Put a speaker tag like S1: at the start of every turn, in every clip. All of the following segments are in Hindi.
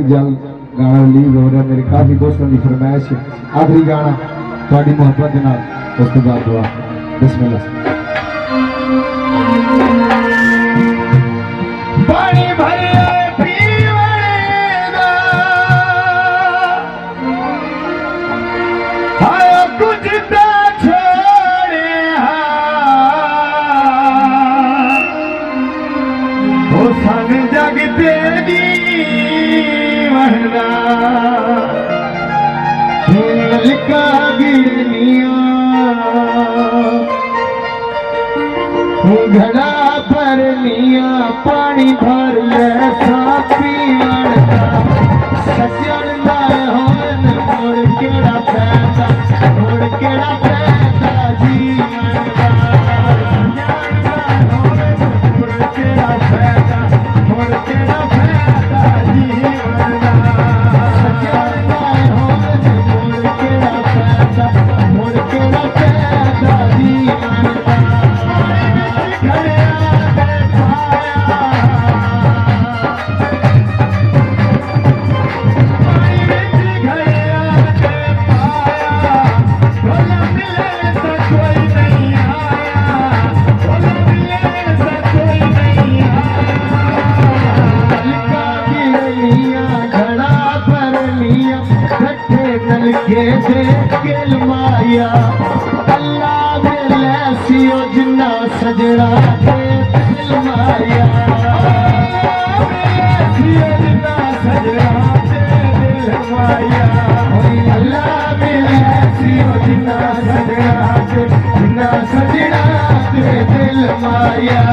S1: जल्द गाना रिलीज हो रहा है। मेरे काफी दोस्तों की फरमाइश है। आखिरी गाना थोड़ी मोहब्बत के नाल, उस तो बाद दुआ। बिस्मिल्लाह।
S2: पानी भरे पीवने दा हाय कुछ ता छोड़े हो सन जग तेरी वहदा ललका गिरनिया घड़ा भरनिया पानी भर ले पीवन का सजन लाए होन मोड़ केड़ा पैदा जीवन का सजन लाए होन मोड़ केड़ा पैदा जीवन का सजन लाए होन मोड़ केड़ा पैदा जीवन का के माया अल्लाह मिले सियो जिन्ना सजना के दिल माया सियो जिन्ना सजना के दिल माया अल्लाह मिले सियो जिन्ना सजना के दिल माया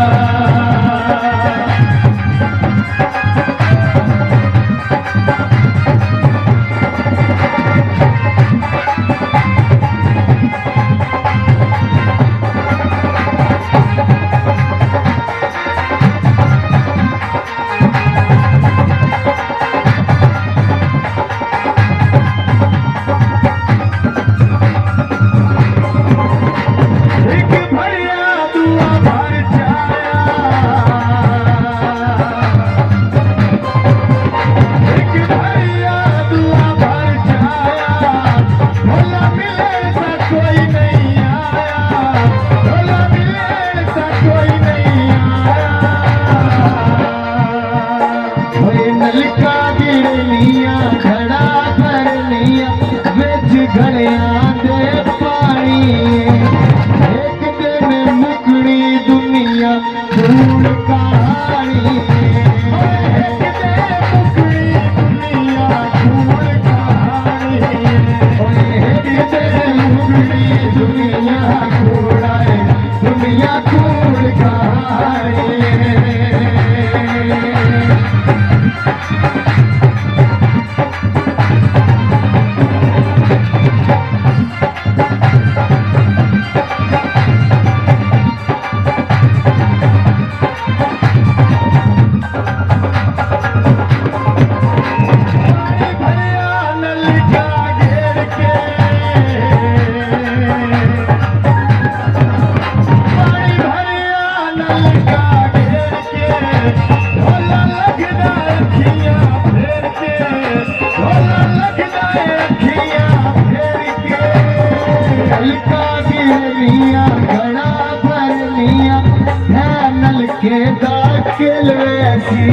S2: दाखिल वैसी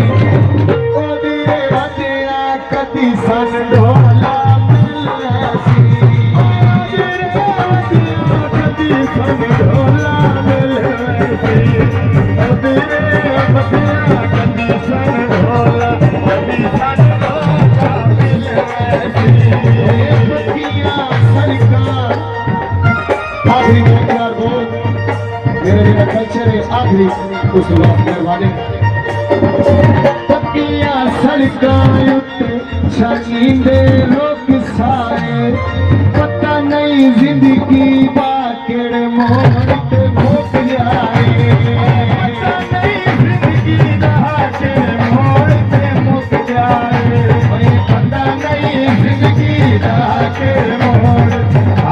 S2: कदी सन ढोला मिल वैसी कदी सन ढोला मिल वैसी कदी सन ढोला मिल वैसी सरकार आखिरी मेरे लिए कल्चर है आखिरी उस मेहरबानी पक्कियां सड़कां उत्ते छानींदे लोग सारे पता नहीं जिंदगी दा केड़े मोड़ ते मुक जाए पता नहीं जिंदगी दा केड़े मोड़ ते मुक जाए पता नहीं जिंदगी दा केड़े मोड़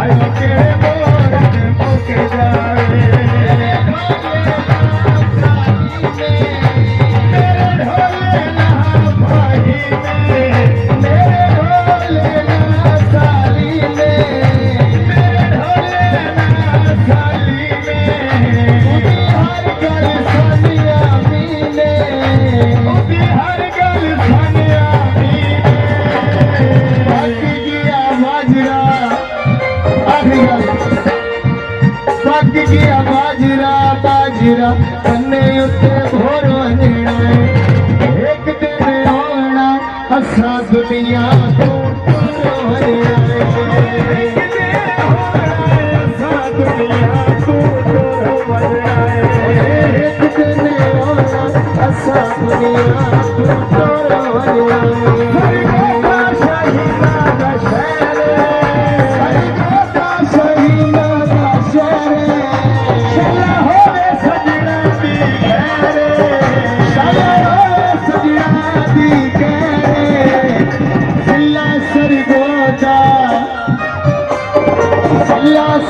S2: आयो केड़े मोड़ ते मुक जाए मेरे ढोले ना भाई में मुक गया बाजरा बाजरा कन्ने उत्ते भोर वंजना एक दिन आना असा दुनिया तो टुर वंजना एक दिन आना असा दुनिया तो टुर वंजना एक दिन आना असा दुनिया तो टुर वंजना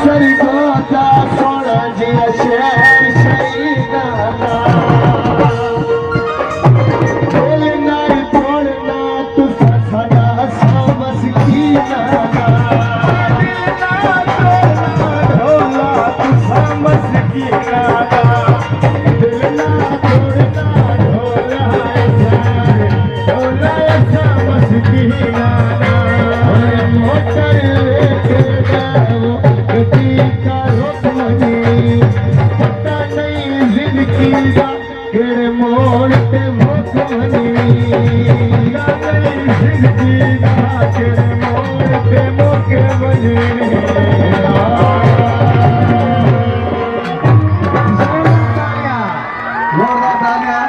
S2: सरगोदा सोना जिया शहर शहीदा बोलना बोलना तू सदा समझ की ना ढोला तू समझ की ना दिलना तोड़ना ढोला ढोला समझ की ना मोटर लेके जाओ का रुकमनी पता नहीं जिंदगी का केड़े मोड़ पे मुकमनी पता नहीं जिंदगी का केड़े मोड़ पे मुकमनी
S3: Luar biasa,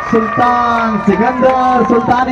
S3: Sultan Sikandar Sultan